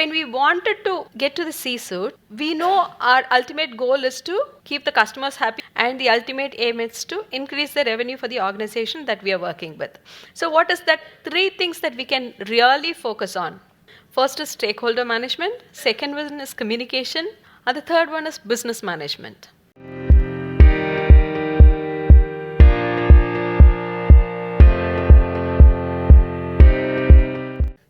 when we wanted to get to the C-suite, we know our ultimate goal is to keep the customers happy, and the ultimate aim is to increase the revenue for the organization that we are working with. So what is that 3 things that we can really focus on? First is stakeholder management, second one is communication, and the third one is business management.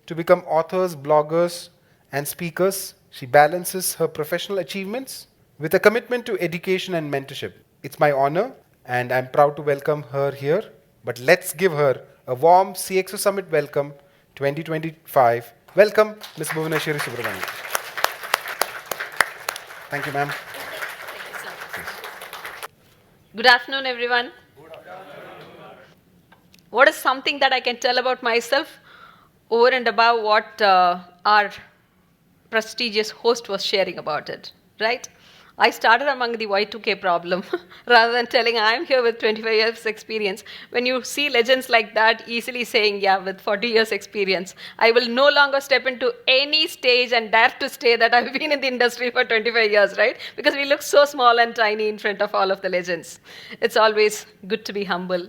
To become authors, bloggers, and speakers, she balances her professional achievements with a commitment to education and mentorship. It's my honor, and I'm proud to welcome her here. But let's give her a warm CXO Summit welcome 2025. Welcome, Ms. Bhuvaneswari Subramani. Thank you, ma'am. Good afternoon, everyone. What is something that I can tell about myself over and above what our prestigious host was sharing about it, right? I started among the Y2K problem rather than telling I'm here with 25 years experience. When you see legends like that easily saying, yeah, with 40 years experience, I will no longer step into any stage and dare to say that I've been in the industry for 25 years, right? Because we look so small and tiny in front of all of the legends. It's always good to be humble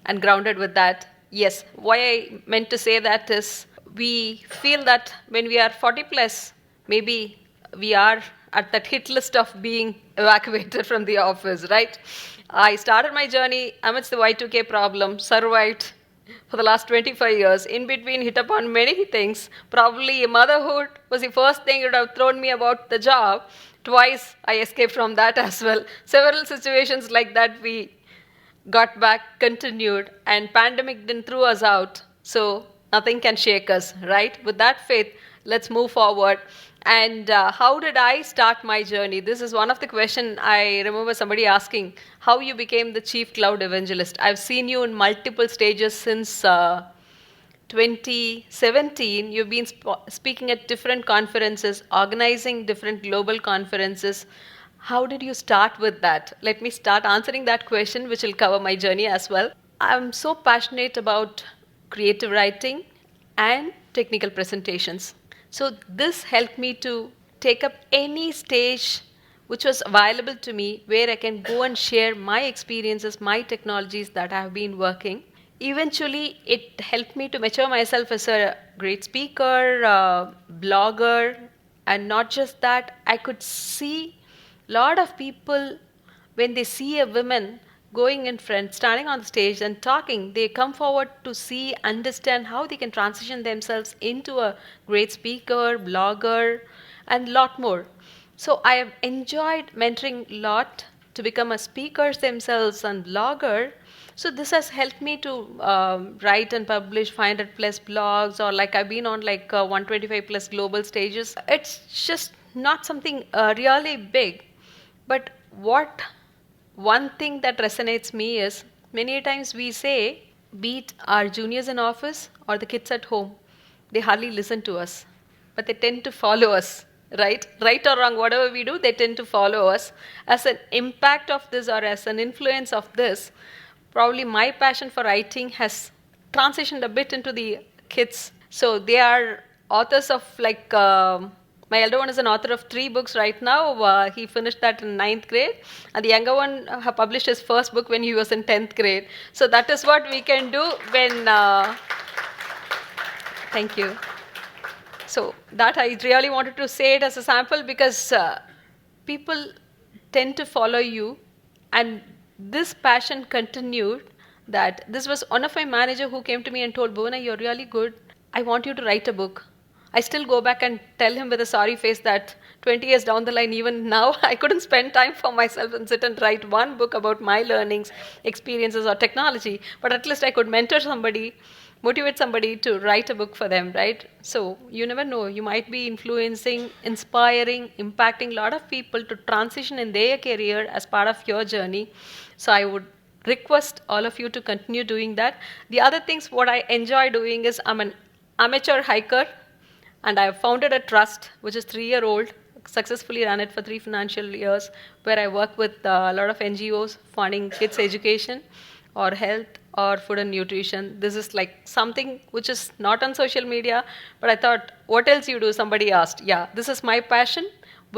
and grounded with that. Yes, why I meant to say that is we feel that when we are 40 plus, maybe we are at that hit list of being evacuated from the office, right? I started my journey amidst the Y2K problem, survived for the last 25 years. In between, hit upon many things. Probably motherhood was the first thing that would have thrown me about the job. Twice, I escaped from that as well. Several situations like that we got back, continued, and pandemic didn't throw us out. So nothing can shake us, right? With that faith, let's move forward. And how did I start my journey? This is one of the questions I remember somebody asking, how you became the chief cloud evangelist. I've seen you in multiple stages since 2017. You've been speaking at different conferences, organizing different global conferences. How did you start with that? Let me start answering that question, which will cover my journey as well. I'm so passionate about creative writing and technical presentations. So this helped me to take up any stage which was available to me where I can go and share my experiences, my technologies that I have been working. Eventually, it helped me to mature myself as a great speaker, blogger, and not just that, I could see a lot of people, when they see a woman going in front, standing on the stage and talking, they come forward to see, understand how they can transition themselves into a great speaker, blogger, and a lot more. So I have enjoyed mentoring a lot to become a speaker themselves and blogger. So this has helped me to write and publish 500 plus blogs, or like I've been on like 125 plus global stages. It's just not something really big. But what one thing that resonates me is many times we say, be it our juniors in office or the kids at home, they hardly listen to us, but they tend to follow us, right? Right or wrong, whatever we do, they tend to follow us. As an impact of this or as an influence of this, probably my passion for writing has transitioned a bit into the kids. So they are authors of like, my elder one is an author of 3 books right now. He finished that in 9th grade. And the younger one published his first book when he was in 10th grade. So that is what we can do when... Thank you. So that I really wanted to say it as a sample because people tend to follow you. And this passion continued that this was one of my manager who came to me and told, Bhuvana, you're really good. I want you to write a book. I still go back and tell him with a sorry face that 20 years down the line, even now, I couldn't spend time for myself and sit and write one book about my learnings, experiences, or technology. But at least I could mentor somebody, motivate somebody to write a book for them, right? So you never know. You might be influencing, inspiring, impacting a lot of people to transition in their career as part of your journey. So I would request all of you to continue doing that. The other things, what I enjoy doing is I'm an amateur hiker. And I have founded a trust, which is 3-year-old, successfully ran it for 3 financial years, where I work with a lot of NGOs funding kids' education, or health or food and nutrition. This is like something which is not on social media, but I thought, what else you do? Somebody asked. Yeah, this is my passion,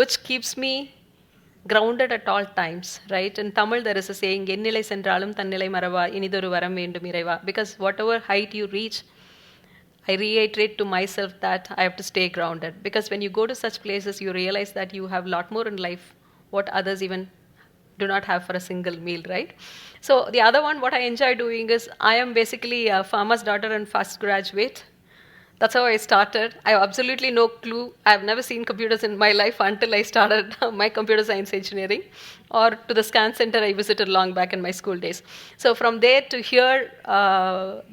which keeps me grounded at all times, right? In Tamil, there is a saying, "Ennilai sendralum thannilai marava inidoru varam vendum iraiva," because whatever height you reach, I reiterate to myself that I have to stay grounded. Because when you go to such places, you realize that you have a lot more in life, what others even do not have for a single meal, right? So the other one, what I enjoy doing is, I am basically a farmer's daughter and fast graduate. That's how I started. I have absolutely no clue. I have never seen computers in my life until I started my computer science engineering, or to the scan center I visited long back in my school days. So from there to here,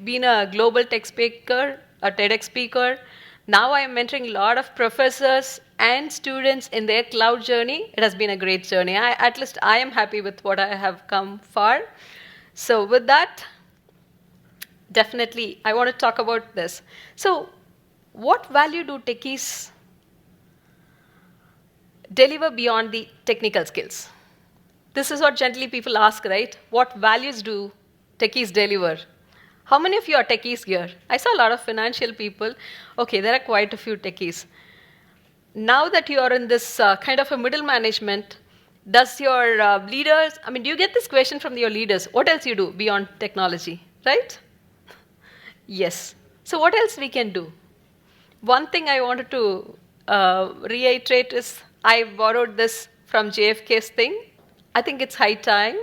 being a global tech speaker, a TEDx speaker, now I am mentoring a lot of professors and students in their cloud journey. It has been a great journey. At least I am happy with what I have come far. So with that, definitely I want to talk about this. So what value do techies deliver beyond the technical skills? This is what generally people ask, right? What values do techies deliver? How many of you are techies here? I saw a lot of financial people. Okay, there are quite a few techies. Now that you are in this kind of a middle management, does your leaders, do you get this question from your leaders? What else you do beyond technology, right? Yes. So what else we can do? One thing I wanted to reiterate is, I borrowed this from JFK's thing. I think it's high time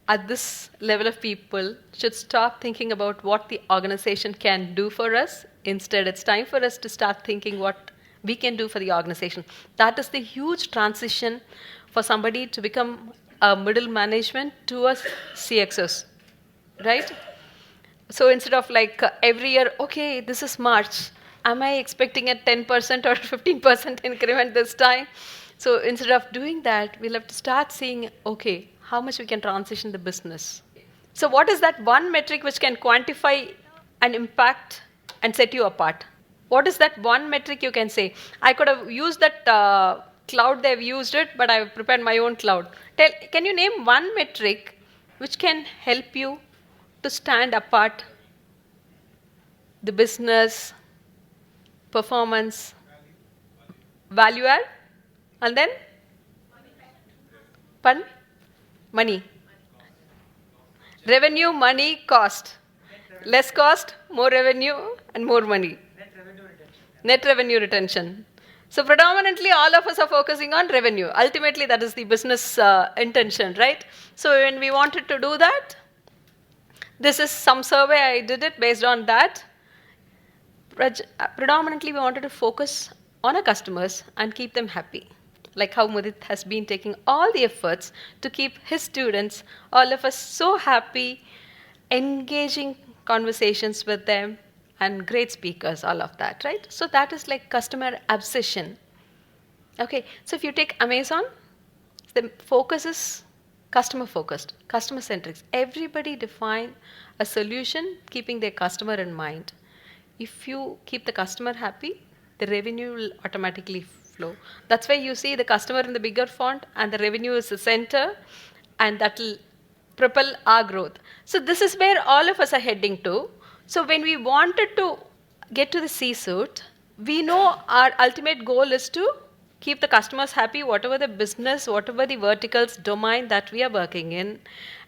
at this level of people should stop thinking about what the organization can do for us. Instead, it's time for us to start thinking what we can do for the organization. That is the huge transition for somebody to become a middle management to a CXOs, right? So instead of like every year, okay, this is March, am I expecting a 10% or 15% increment this time? So instead of doing that, we'll have to start seeing, okay, how much we can transition the business. So what is that one metric which can quantify an impact and set you apart? What is that one metric you can say? I could have used that cloud, they've used it, but I've prepared my own cloud. Can you name one metric which can help you to stand apart? The business, performance, value add, and then? Pardon? Money. Revenue, money, cost. Less cost, more revenue, and more money. Net revenue retention. So predominantly all of us are focusing on revenue. Ultimately that is the business intention, right? So when we wanted to do that, this is some survey I did it based on that. Predominantly we wanted to focus on our customers and keep them happy. Like how Mudit has been taking all the efforts to keep his students, all of us so happy, engaging conversations with them, and great speakers, all of that, right? So that is like customer obsession. Okay, so if you take Amazon, the focus is customer focused, customer centric. Everybody define a solution keeping their customer in mind. If you keep the customer happy, the revenue will automatically flow. That's why you see the customer in the bigger font and the revenue is the center, and that will propel our growth. So this is where all of us are heading to. So when we wanted to get to the C-suite, we know our ultimate goal is to keep the customers happy, whatever the business, whatever the verticals, domain that we are working in.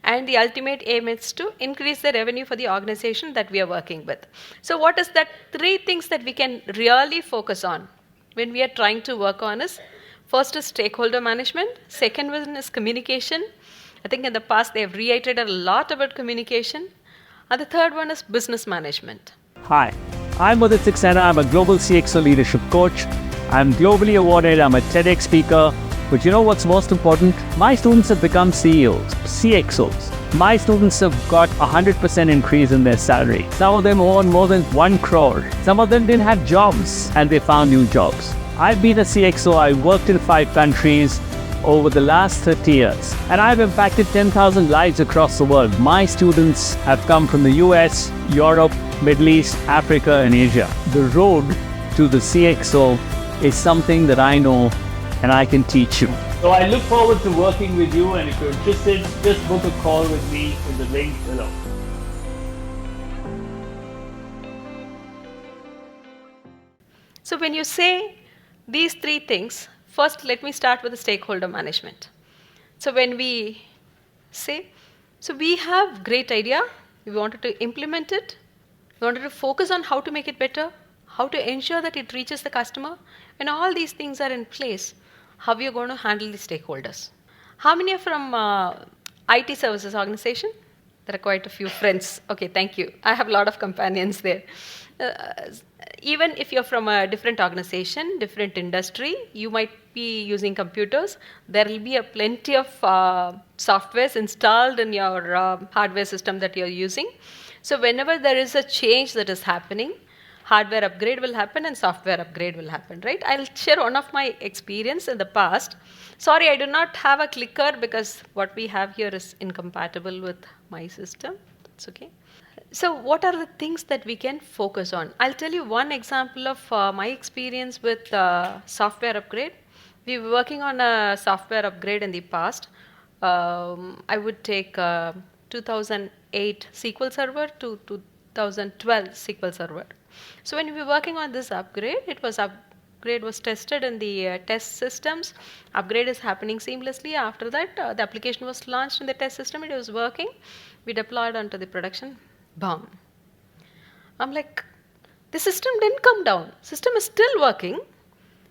And the ultimate aim is to increase the revenue for the organization that we are working with. So what is that 3 things that we can really focus on when we are trying to work on is, first is stakeholder management, second one is communication. I think in the past they have reiterated a lot about communication. And the third one is business management. Hi, I'm Mudit. I'm a Global CXO leadership coach. I'm globally awarded. I'm a TEDx speaker. But you know what's most important? My students have become CEOs, CXOs. My students have got 100% increase in their salary. Some of them earn more than 1 crore. Some of them didn't have jobs and they found new jobs. I've been a CXO. I worked in 5 countries over the last 30 years. And I've impacted 10,000 lives across the world. My students have come from the US, Europe, Middle East, Africa, and Asia. The road to the CXO is something that I know and I can teach you. So I look forward to working with you, and if you're interested, just book a call with me in the link below. So when you say these three things, first let me start with the stakeholder management. So when we say, so we have great idea, we wanted to implement it, we wanted to focus on how to make it better, how to ensure that it reaches the customer, and all these things are in place, how we are going to handle the stakeholders. How many are from IT services organization? There are quite a few friends. Okay, thank you. I have a lot of companions there. Uh, Even if you're from a different organization, different industry, you might be using computers. There will be a plenty of softwares installed in your hardware system that you're using. So whenever there is a change that is happening, hardware upgrade will happen and software upgrade will happen, right? I'll share one of my experience in the past. Sorry, I do not have a clicker because what we have here is incompatible with my system. It's okay. So what are the things that we can focus on? I'll tell you one example of my experience with software upgrade. We were working on a software upgrade in the past. I would take 2008 SQL Server to 2012 SQL Server. So when we were working on this upgrade, upgrade was tested in the test systems. Upgrade is happening seamlessly. After that, the application was launched in the test system. It was working. We deployed onto the production. Boom. I'm like, the system didn't come down. System is still working.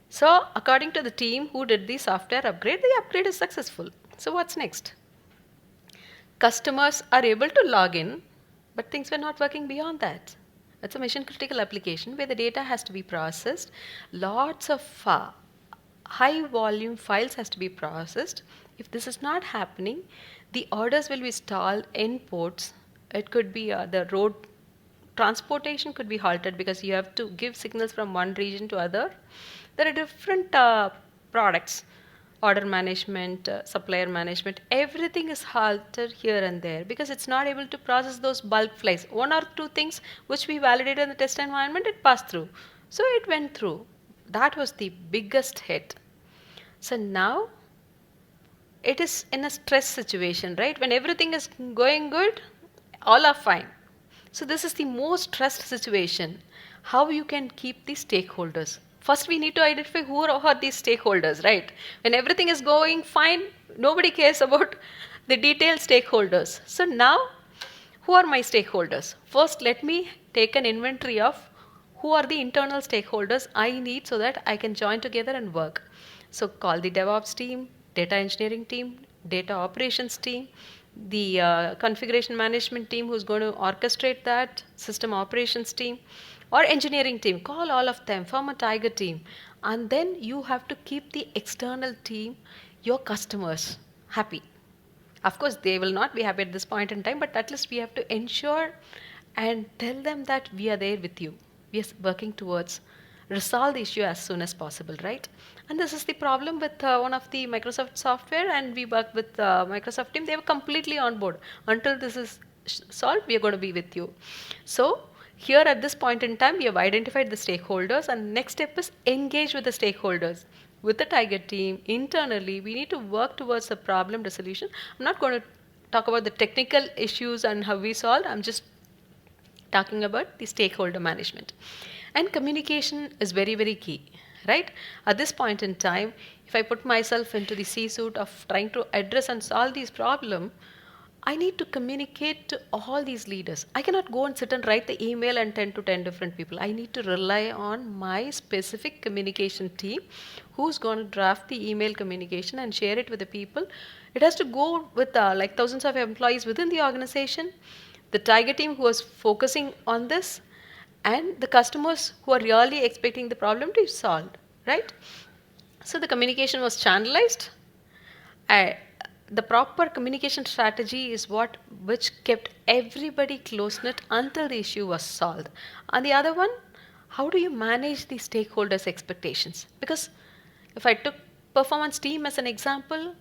So according to the team who did the software upgrade, the upgrade is successful. So what's next? Customers are able to log in, but things were not working beyond that. It's a mission critical application where the data has to be processed. Lots of high volume files has to be processed. If this is not happening, the orders will be stalled in ports. It could be the road transportation could be halted because you have to give signals from one region to other. There are different products, order management, supplier management, everything is halted here and there because it's not able to process those bulk flights. One or two things which we validated in the test environment, it passed through. So it went through. That was the biggest hit. So now it is in a stress situation, right? When everything is going good, all are fine. So this is the most stressed situation. How you can keep the stakeholders. First, we need to identify who are these stakeholders, right? When everything is going fine, nobody cares about the detailed stakeholders. So now, who are my stakeholders? First, let me take an inventory of who are the internal stakeholders I need so that I can join together and work. So call the DevOps team, data engineering team, data operations team, the configuration management team who's going to orchestrate that, system operations team, or engineering team. Call all of them, form a tiger team. And then you have to keep the external team, your customers, happy. Of course, they will not be happy at this point in time, but at least we have to ensure and tell them that we are there with you. We are working towards resolve the issue as soon as possible, right? And this is the problem with one of the Microsoft software, and we work with Microsoft team. They were completely on board. Until this is solved, we are going to be with you. So here at this point in time, we have identified the stakeholders, and next step is engage with the stakeholders. With the tiger team, internally, we need to work towards a problem resolution. I'm not going to talk about the technical issues and how we solve. I'm just talking about the stakeholder management. And communication is very, very key, right? At this point in time, if I put myself into the C-suite of trying to address and solve these problems, I need to communicate to all these leaders. I cannot go and sit and write the email and 10 to 10 different people. I need to rely on my specific communication team who's going to draft the email communication and share it with the people. It has to go with like thousands of employees within the organization, the tiger team who is focusing on this, and the customers who are really expecting the problem to be solved, right? So the communication was channelized. The proper communication strategy is which kept everybody close-knit until the issue was solved. And the other one, how do you manage the stakeholders' expectations? Because if I took performance team as an example,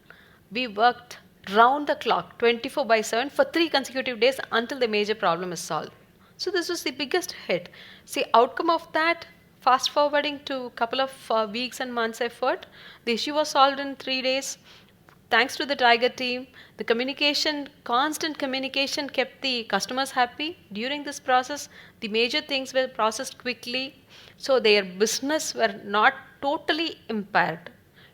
we worked round the clock, 24/7 for 3 consecutive days until the major problem is solved. So this was the biggest hit. See, outcome of that, fast forwarding to a couple of weeks and months effort, the issue was solved in 3 days. thanks to the Tiger team, the communication, constant communication kept the customers happy. During this process, the major things were processed quickly, so their business were not totally impaired.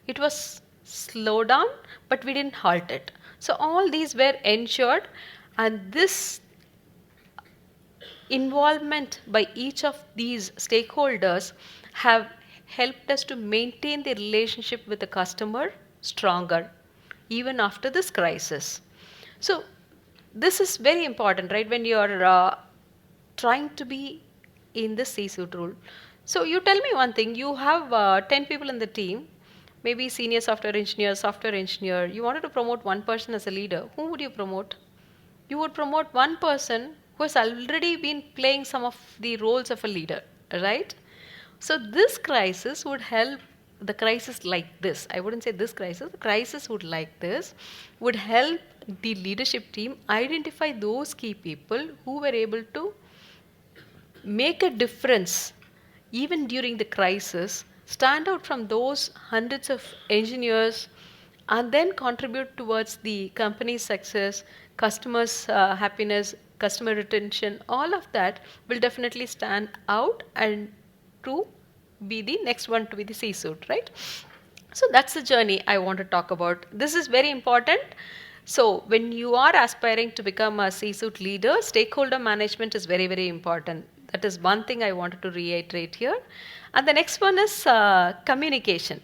It was slowed down, but we didn't halt it. So all these were ensured, and this involvement by each of these stakeholders have helped us to maintain the relationship with the customer stronger even after this crisis. So this is very important, right, when you're trying to be in the C-suite role. So you tell me one thing, you have 10 people in the team, maybe senior software engineer, you wanted to promote one person as a leader. Who would you promote? You would promote one person who has already been playing some of the roles of a leader, right? So this crisis would help, the crisis like this, I wouldn't say this crisis, the crisis would like this, would help the leadership team identify those key people who were able to make a difference even during the crisis, stand out from those hundreds of engineers, and then contribute towards the company's success, customers' happiness, customer retention. All of that will definitely stand out and to be the next one to be the C-suite, right? So that's the journey I want to talk about. This is very important. So when you are aspiring to become a C-suite leader, stakeholder management is very, very important. That is one thing I wanted to reiterate here. And the next one is communication.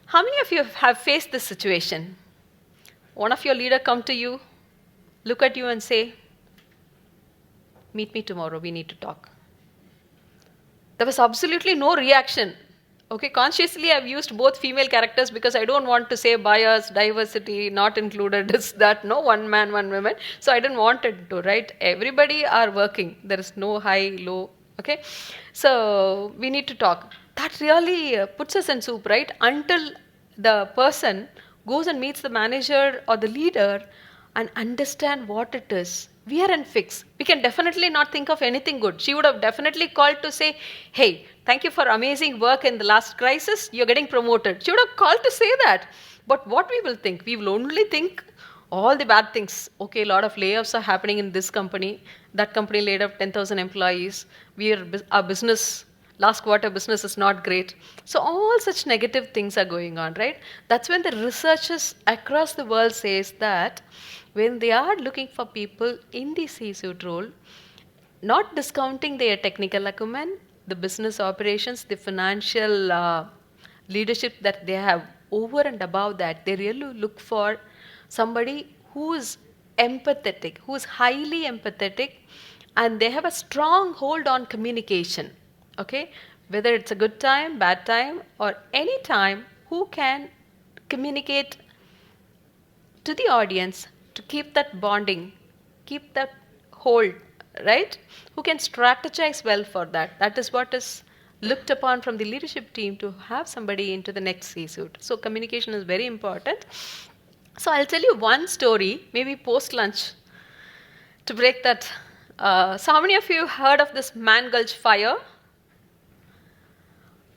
How many of you have faced this situation? One of your leader come to you, look at you and say, meet me tomorrow, we need to talk. There was absolutely no reaction. Okay, consciously I've used both female characters because I don't want to say bias, diversity, not included, this, that, no, one man, one woman. So I didn't want it to, right? Everybody are working. There is no high, low, okay? So we need to talk. That really puts us in soup, right? Until the person goes and meets the manager or the leader and understand what it is. We are in fix. We can definitely not think of anything good. She would have definitely called to say, hey, thank you for amazing work in the last crisis. You're getting promoted. She would have called to say that. But what we will think? We will only think all the bad things. Okay, a lot of layoffs are happening in this company. That company laid off 10,000 employees. Our business, last quarter business is not great. So all such negative things are going on, right? That's when the researchers across the world says that when they are looking for people in the C-suite role, not discounting their technical acumen, the business operations, the financial leadership that they have, over and above that, they really look for somebody who is empathetic, who is highly empathetic, and they have a strong hold on communication. Okay, whether it's a good time, bad time, or any time, who can communicate to the audience to keep that bonding, keep that hold, right? Who can strategize well for that. That is what is looked upon from the leadership team to have somebody into the next C-suite. So communication is very important. So I'll tell you one story, maybe post-lunch, to break that. So how many of you heard of this Man Gulch fire?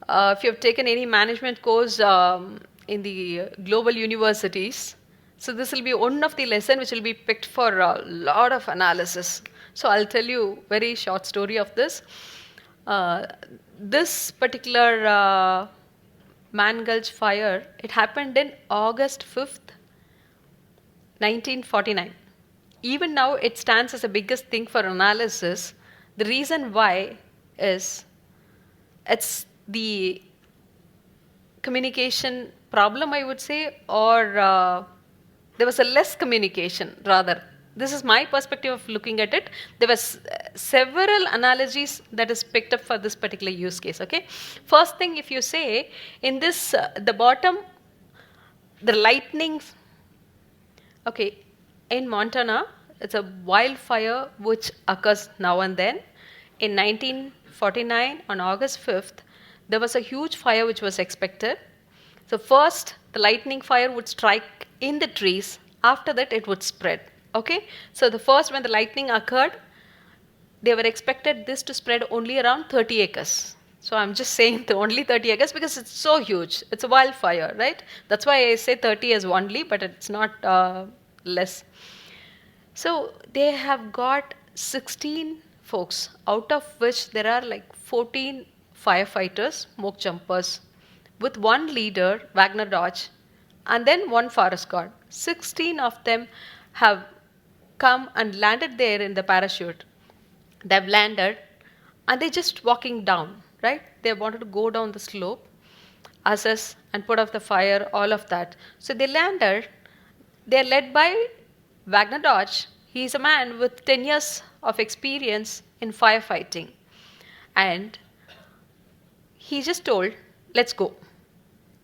If you have taken any management course in the global universities, so this will be one of the lessons which will be picked for a lot of analysis. So I'll tell you a very short story of this. This particular Man Gulch fire, it happened in August 5th, 1949. Even now it stands as the biggest thing for analysis. The reason why is it's the communication problem, I would say, or there was a less communication rather. This is my perspective of looking at it. There was several analogies that is picked up for this particular use case. Okay, first thing, if you say in this the bottom, the lightning. Okay, in Montana, it's a wildfire which occurs now and then. In 1949, on August 5th, there was a huge fire which was expected. So first, the lightning fire would strike in the trees. After that, it would spread. Okay, so the first, when the lightning occurred, they were expected this to spread only around 30 acres. So I'm just saying the only 30 acres because it's so huge. It's a wildfire, right? That's why I say 30 as only, but it's not less. So they have got 16 folks, out of which there are like 14 firefighters, smoke jumpers, with one leader, Wagner Dodge, and then one forest guard. 16 of them have come and landed there in the parachute. They've landed and they're just walking down, right? They wanted to go down the slope, assess and put out the fire, all of that. So they landed. They're led by Wagner Dodge. He's a man with 10 years of experience in firefighting. And he just told, let's go.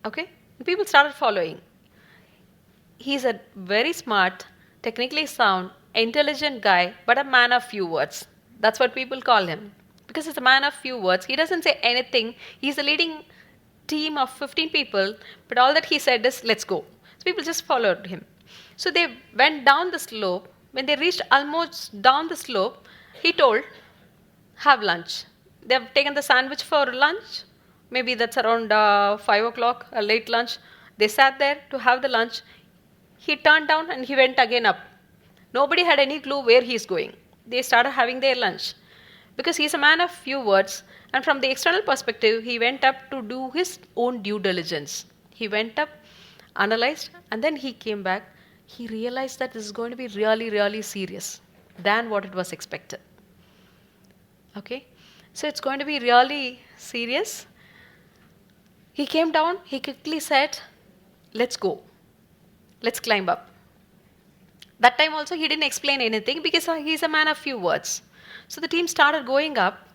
Okay? And people started following. He's a very smart, technically sound, intelligent guy, but a man of few words. That's what people call him. Because he's a man of few words. He doesn't say anything. He's a leading team of 15 people, but all that he said is, let's go. So people just followed him. So they went down the slope. When they reached almost down the slope, he told, have lunch. They have taken the sandwich for lunch. Maybe that's around 5 o'clock, a late lunch. They sat there to have the lunch. He turned down and he went again up. Nobody had any clue where he's going. They started having their lunch. Because he's a man of few words, and from the external perspective, he went up to do his own due diligence. He went up, analyzed, and then he came back. He realized that this is going to be really, really serious than what it was expected. Okay? So it's going to be really serious. He came down, he quickly said, let's go. Let's climb up. That time also he didn't explain anything because he's a man of few words. So the team started going up.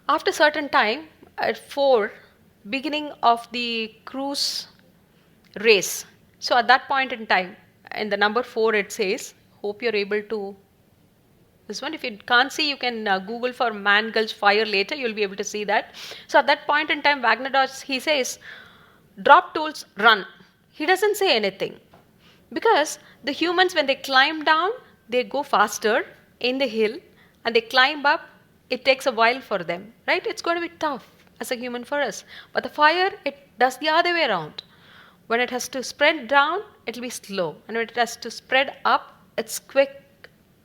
After a certain time, at 4, beginning of the cruise race. So at that point in time, in the number 4 it says, hope you're able to, this one, if you can't see, you can Google for Man Gulch fire later, you'll be able to see that. So at that point in time, Wagner Dodge, he says, drop tools, run. He doesn't say anything. Because the humans, when they climb down, they go faster in the hill, and they climb up, it takes a while for them, right? It's going to be tough as a human for us. But the fire, it does the other way around. When it has to spread down, it'll be slow. And when it has to spread up, it's quick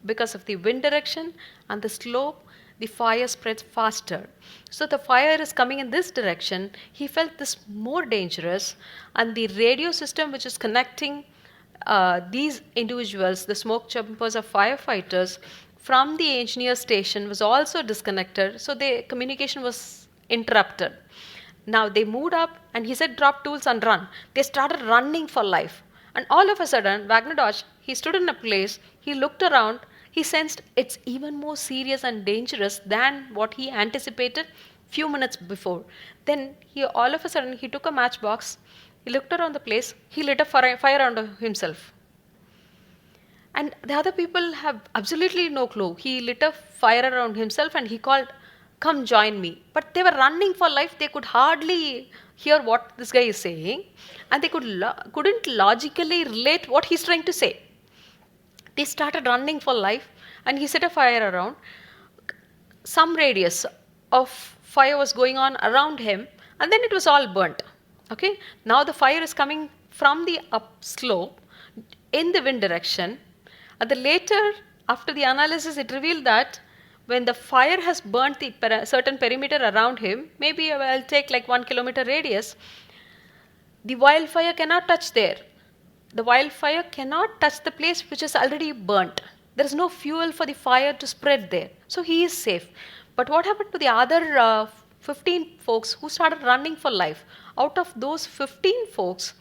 because of the wind direction and the slope, the fire spreads faster. So the fire is coming in this direction. He felt this more dangerous, and the radio system which is connecting these individuals, the smoke jumpers or firefighters, from the engineer station was also disconnected, so the communication was interrupted. Now they moved up and he said, drop tools and run. They started running for life. And all of a sudden, Wagner Dodge, he stood in a place, he looked around, he sensed it's even more serious and dangerous than what he anticipated few minutes before. Then he all of a sudden, he took a matchbox, he looked around the place, he lit a fire around himself. And the other people have absolutely no clue. He lit a fire around himself and he called, come join me. But they were running for life. They could hardly hear what this guy is saying. And they couldn't logically relate what he's trying to say. They started running for life and he set a fire around. Some radius of fire was going on around him and then it was all burnt. Okay? Now the fire is coming from the upslope in the wind direction. And the later, after the analysis, it revealed that when the fire has burnt the certain perimeter around him, maybe I'll take like 1 kilometer radius, the wildfire cannot touch there. The wildfire cannot touch the place which is already burnt. There is no fuel for the fire to spread there. So he is safe. But what happened to the other 15 folks who started running for life? Out of those 15 folks,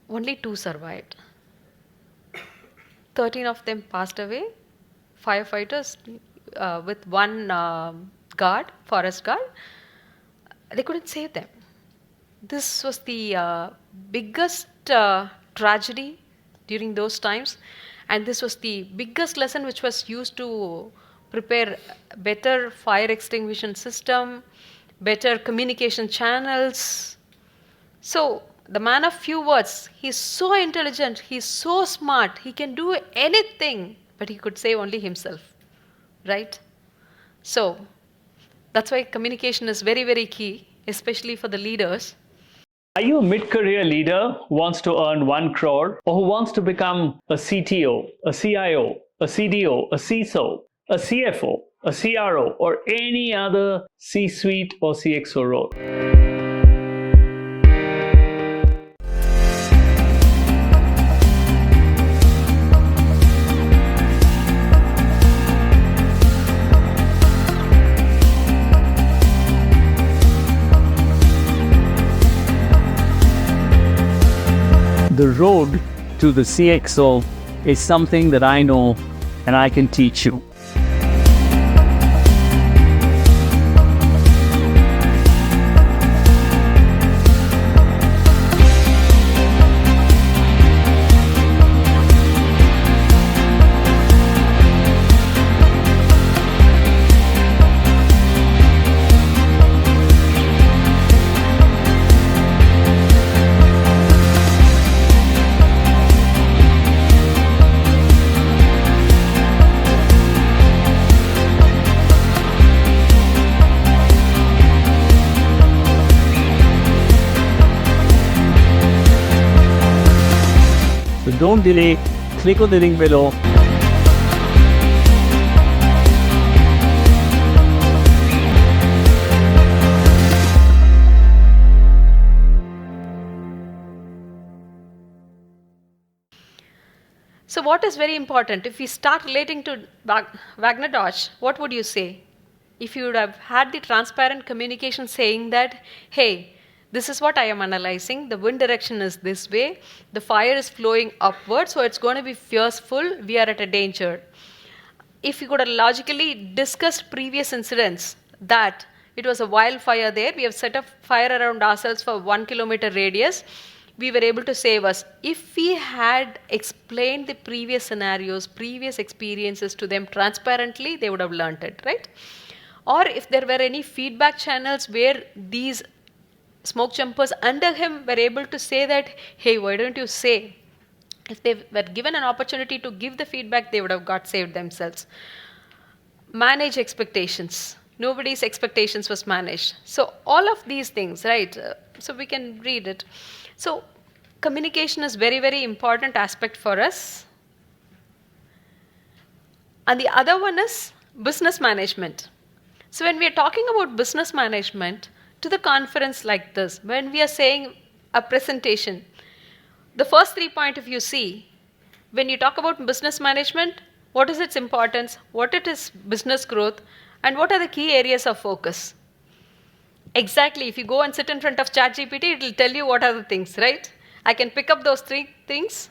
only 2 survived. 13 of them passed away, firefighters with one guard, forest guard. They couldn't save them. This was the biggest tragedy during those times, and this was the biggest lesson which was used to prepare better fire extinguishing system, better communication channels. So the man of few words, he's so intelligent, he's so smart, he can do anything, but he could save only himself, right? So That's why communication is very, very key, especially for the leaders. Are you a mid-career leader who wants to earn 1 crore or who wants to become a CTO, a CIO, a CDO, a CISO, a CFO, a CRO, or any other C-suite or CXO role? The road to the CXO is something that I know and I can teach you. So don't delay, click on the link below. So what is very important? If we start relating to Wagner Dodge, what would you say? If you would have had the transparent communication saying that, hey, this is what I am analyzing, the wind direction is this way, the fire is flowing upward, so it's going to be fierceful, we are at a danger. If you could have logically discussed previous incidents, that it was a wildfire there, we have set up fire around ourselves for 1 kilometer radius, we were able to save us. If we had explained the previous scenarios, previous experiences to them transparently, they would have learned it, right? Or if there were any feedback channels where these smoke jumpers under him were able to say that, hey, why don't you say? If they were given an opportunity to give the feedback, they would have got saved themselves. Manage expectations. Nobody's expectations was managed. So all of these things, right? So we can read it. So communication is very, very important aspect for us. And the other one is business management. So when we are talking about business management, to the conference like this, when we are saying a presentation, the first 3 points if you see, when you talk about business management, what is its importance, what it is business growth, and what are the key areas of focus. Exactly, if you go and sit in front of ChatGPT, it will tell you what are the things, right? I can pick up those 3 things,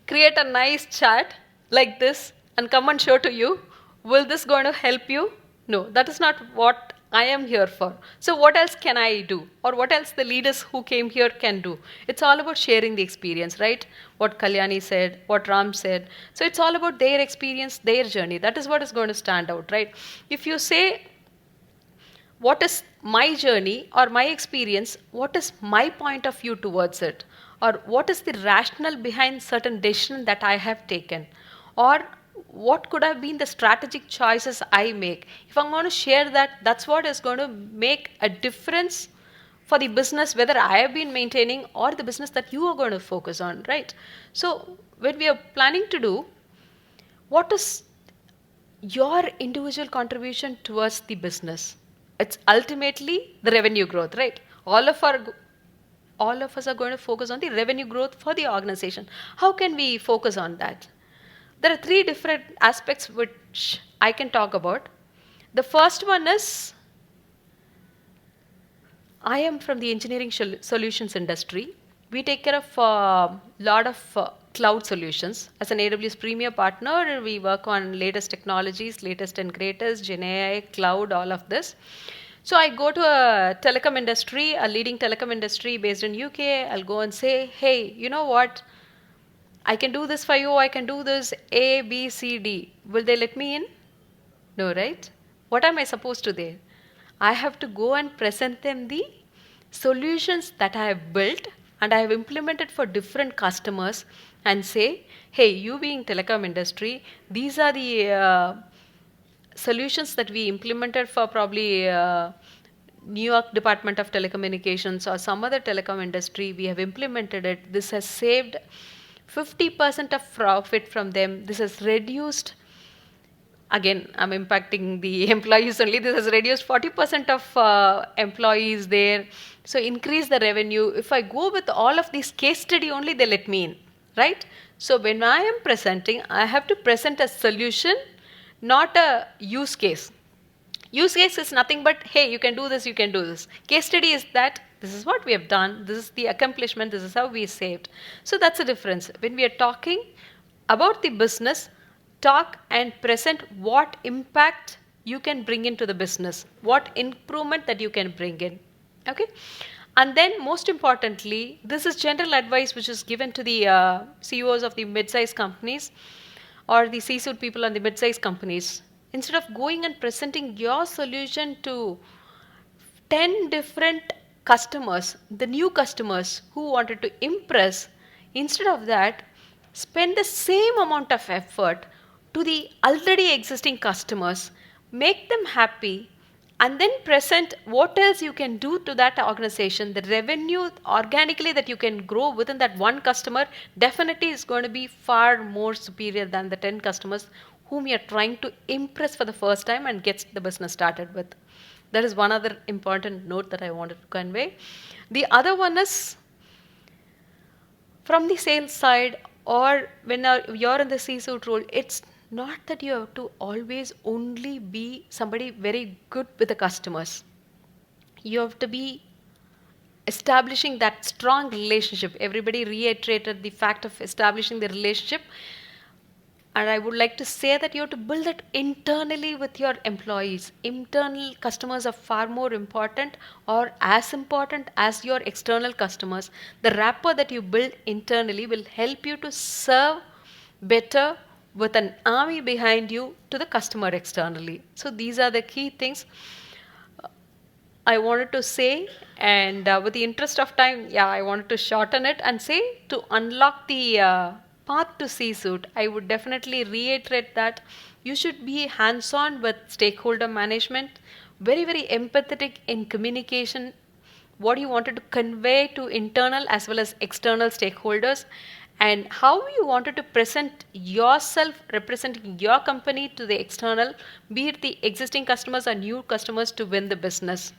create a nice chat like this, and come and show to you. Will this going to help you? No, that is not what I am here for. So what else can I do? Or what else the leaders who came here can do? It's all about sharing the experience, right? What Kalyani said, what Ram said. So it's all about their experience, their journey. That is what is going to stand out, right? If you say, what is my journey or my experience, what is my point of view towards it? Or what is the rationale behind certain decision that I have taken? Or what could have been the strategic choices I make? If I'm going to share that, that's what is going to make a difference for the business, whether I have been maintaining or the business that you are going to focus on, right? So when we are planning to do, what is your individual contribution towards the business? It's ultimately the revenue growth, right? All of us are going to focus on the revenue growth for the organization. How can we focus on that? There are 3 different aspects which I can talk about. The first one is, I am from the engineering solutions industry. We take care of a lot of cloud solutions. As an AWS Premier partner, we work on latest technologies, latest and greatest, GenAI, cloud, all of this. So I go to a telecom industry, a leading telecom industry based in UK. I'll go and say, hey, you know what? I can do this for you, I can do this A, B, C, D. Will they let me in? No, right? What am I supposed to do? I have to go and present them the solutions that I have built and I have implemented for different customers and say, hey, you being telecom industry, these are the solutions that we implemented for probably New York Department of Telecommunications or some other telecom industry, we have implemented it. This has saved 50% of profit from them. This has reduced, again, I'm impacting the employees only. This has reduced 40% of employees there. So increase the revenue. If I go with all of these case study only, they let me in, right? So when I am presenting, I have to present a solution, not a use case. Use case is nothing but, hey, you can do this, you can do this. Case study is that this is what we have done, this is the accomplishment, this is how we saved. So that's the difference. When we are talking about the business, talk and present what impact you can bring into the business, what improvement that you can bring in. Okay? And then most importantly, this is general advice which is given to the CEOs of the mid-sized companies or the C-suite people on the mid-sized companies. Instead of going and presenting your solution to 10 different customers, the new customers who wanted to impress, instead of that, spend the same amount of effort to the already existing customers, make them happy, and then present what else you can do to that organization. The revenue organically that you can grow within that one customer definitely is going to be far more superior than the 10 customers whom you're trying to impress for the first time and get the business started with. That is one other important note that I wanted to convey. The other one is from the sales side, or when you're in the C-suite role, it's not that you have to always only be somebody very good with the customers. You have to be establishing that strong relationship. Everybody reiterated the fact of establishing the relationship. And I would like to say that you have to build it internally with your employees. Internal customers are far more important or as important as your external customers. The rapport that you build internally will help you to serve better with an army behind you to the customer externally. So these are the key things I wanted to say, and with the interest of time, I wanted to shorten it and say to unlock the path to C-suite, I would definitely reiterate that you should be hands-on with stakeholder management, very, very empathetic in communication, what you wanted to convey to internal as well as external stakeholders, and how you wanted to present yourself representing your company to the external, be it the existing customers or new customers, to win the business.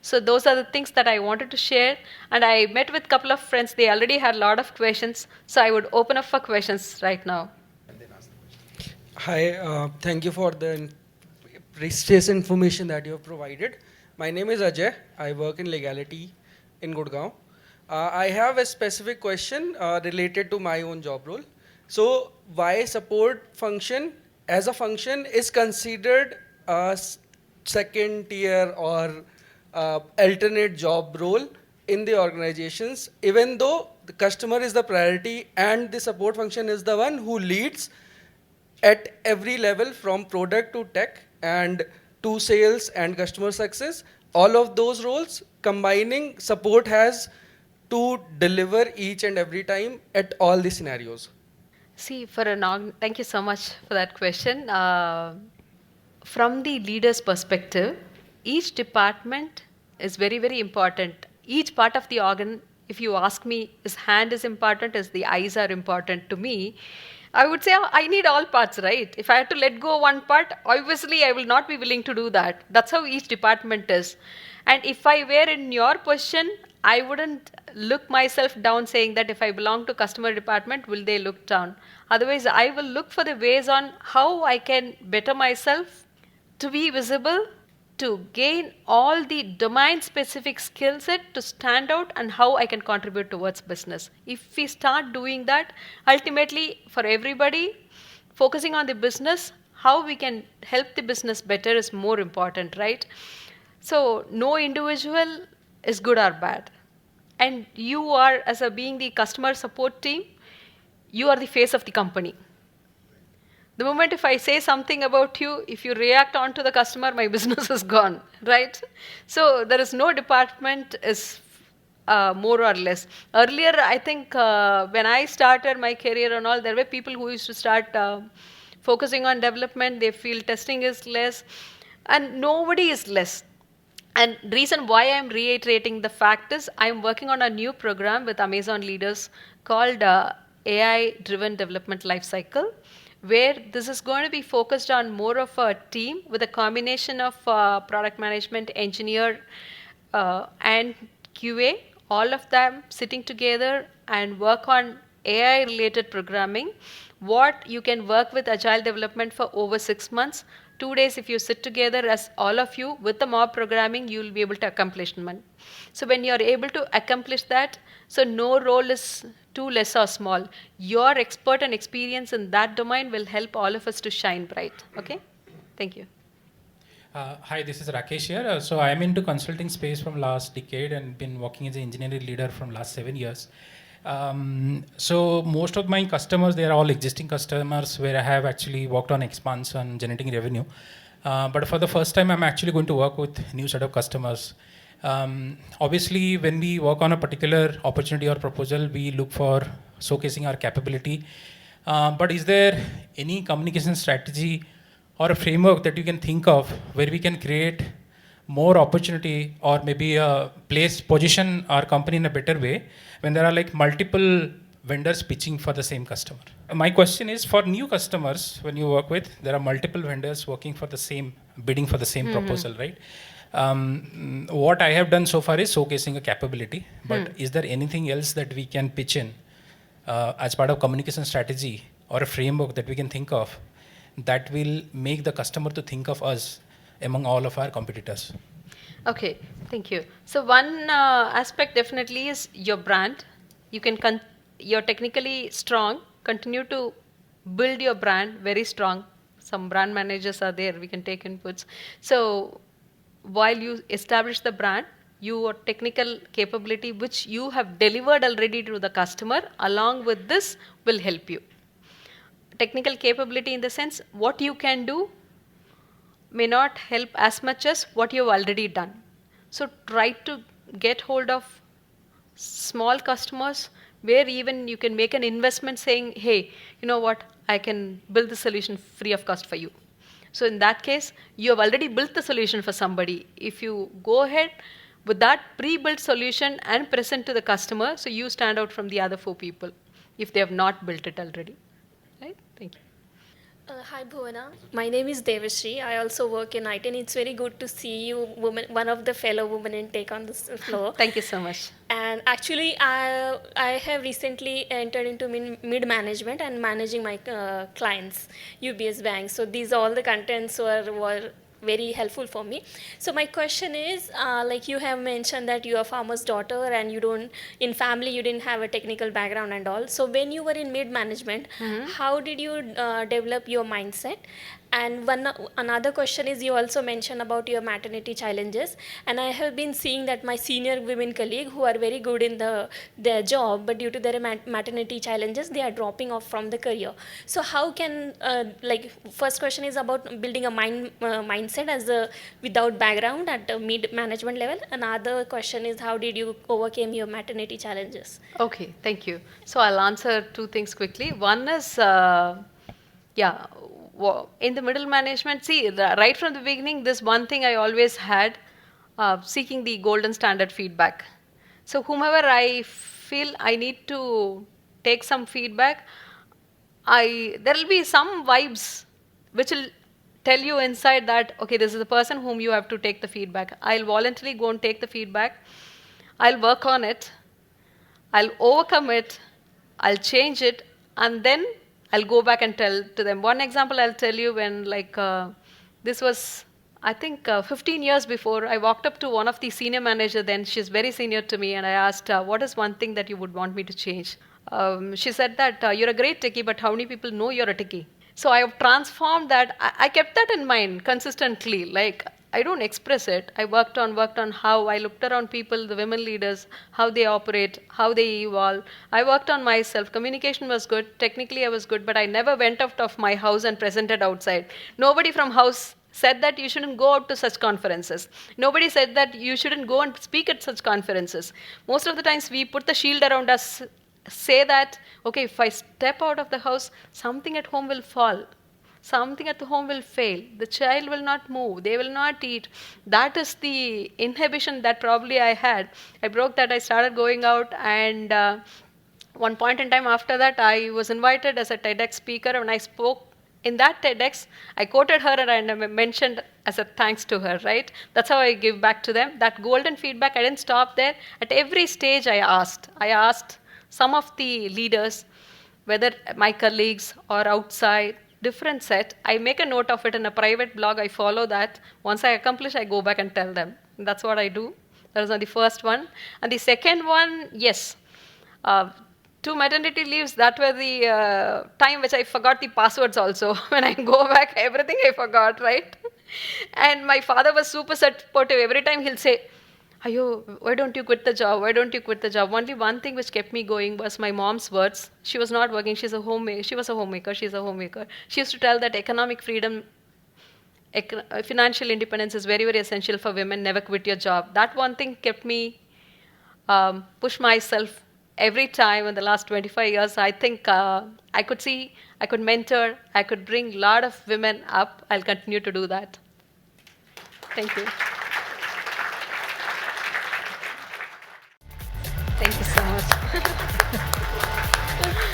So those are the things that I wanted to share. And I met with a couple of friends. They already had a lot of questions. So I would open up for questions right now. Hi, thank you for the precious information that you have provided. My name is Ajay. I work in legality in Gurgaon. I have a specific question related to my own job role. So why support function as a function is considered a second tier or alternate job role in the organizations, even though the customer is the priority and the support function is the one who leads at every level from product to tech and to sales and customer success. All of those roles combining support has to deliver each and every time at all the scenarios. See, thank you so much for that question. From the leader's perspective, each department is very, very important. Each part of the organ, if you ask me, is hand is important, is the eyes are important to me, I would say I need all parts, right? If I had to let go one part, obviously I will not be willing to do that. That's how each department is. And if I were in your position, I wouldn't look myself down saying that if I belong to customer department, will they look down? Otherwise, I will look for the ways on how I can better myself to be visible, to gain all the domain specific skill set to stand out, and how I can contribute towards business. If we start doing that, ultimately for everybody, focusing on the business, how we can help the business better is more important, right? So no individual is good or bad. And you are, as a being the customer support team, you are the face of the company. The moment if I say something about you, if you react on to the customer, my business is gone, right? So there is no department is more or less. Earlier, I think when I started my career and all, there were people who used to start focusing on development. They feel testing is less, and nobody is less. And reason why I'm reiterating the fact is I'm working on a new program with Amazon leaders called AI-driven development lifecycle, where this is going to be focused on more of a team with a combination of product management, engineer, and QA, all of them sitting together and work on AI related programming. What you can work with agile development for over 6 months. 2 days, if you sit together as all of you with the mob programming, you will be able to accomplish one. So when you're able to accomplish that, so no role is too less or small. Your expert and experience in that domain will help all of us to shine bright. Okay? Thank you. Hi, this is Rakesh here. So I'm into consulting space from last decade and been working as an engineering leader from last 7 years. So most of my customers, they are all existing customers where I have actually worked on expansion, generating revenue. But for the first time, I'm actually going to work with new set of customers. Obviously, when we work on a particular opportunity or proposal, we look for showcasing our capability. But is there any communication strategy or a framework that you can think of where we can create more opportunity or maybe position our company in a better way when there are like multiple vendors pitching for the same customer? My question is, for new customers, when you work with, there are multiple vendors working for the same, bidding for the same proposal, right? What I have done so far is showcasing a capability, but is there anything else that we can pitch in as part of communication strategy or a framework that we can think of that will make the customer to think of us among all of our competitors? Okay, thank you. So one aspect definitely is your brand. You can you're technically strong. Continue to build your brand very strong. Some brand managers are there. We can take inputs. So while you establish the brand, your technical capability, which you have delivered already to the customer, along with this will help you. Technical capability in the sense what you can do may not help as much as what you've already done. So try to get hold of small customers where even you can make an investment saying, hey, you know what, I can build the solution free of cost for you. So in that case, you have already built the solution for somebody. If you go ahead with that pre-built solution and present to the customer, so you stand out from the other 4 people if they have not built it already. Right? Thank you. Hi Bhuvana, my name is Devashri. I also work in IT and it's very good to see you, one of the fellow women in Take on this floor. Thank you so much. And actually, I have recently entered into mid-management and managing my clients, UBS Bank. So these all the contents were very helpful for me. So my question is, like you have mentioned that you are farmer's daughter and you don't, in family you didn't have a technical background and all. So when you were in mid-management, how did you develop your mindset? And another question is, you also mentioned about your maternity challenges, and I have been seeing that my senior women colleague who are very good in their job, but due to their maternity challenges, they are dropping off from the career. So how can, first question is about building a mindset as without background at the mid-management level. Another question is, how did you overcome your maternity challenges? Okay, thank you. So I'll answer 2 things quickly. One is, in the middle management, see, right from the beginning, this one thing I always had, seeking the golden standard feedback. So whomever I feel I need to take some feedback, there will be some vibes which will tell you inside that, okay, this is the person whom you have to take the feedback. I'll voluntarily go and take the feedback. I'll work on it. I'll overcome it. I'll change it. And then I'll go back and tell to them. One example I'll tell you when this was, I think 15 years before, I walked up to one of the senior manager then, she's very senior to me, and I asked, what is one thing that you would want me to change? She said that, you're a great techie, but how many people know you're a techie? So I have transformed that. I kept that in mind consistently. Like, I don't express it. I worked on how I looked around people, the women leaders, how they operate, how they evolve. I worked on myself. Communication was good. Technically, I was good, but I never went out of my house and presented outside. Nobody from house said that you shouldn't go out to such conferences. Nobody said that you shouldn't go and speak at such conferences. Most of the times, we put the shield around us, say that, okay, if I step out of the house, something at home will fall. something at the home will fail. The child will not move. They will not eat. That is the inhibition that probably I had. I broke that. I started going out, and one point in time after that, I was invited as a TEDx speaker. When I spoke in that TEDx, I quoted her and I mentioned as a thanks to her, right? That's how I give back to them. That golden feedback, I didn't stop there. At every stage, I asked some of the leaders, whether my colleagues or outside, different set. I make a note of it in a private blog. I follow that. Once I accomplish, I go back and tell them. That's what I do. That was on the first one. And the second one, yes. 2 maternity leaves, that were the time which I forgot the passwords also. When I go back, everything I forgot, right? And my father was super supportive. Every time he'll say, Ayo, why don't you quit the job? Why don't you quit the job? Only one thing which kept me going was my mom's words. She was not working. She was a homemaker. She used to tell that economic freedom, financial independence is very, very essential for women. Never quit your job. That one thing kept me push myself every time in the last 25 years. I think I could mentor, I could bring a lot of women up. I'll continue to do that. Thank you. Thank you so much.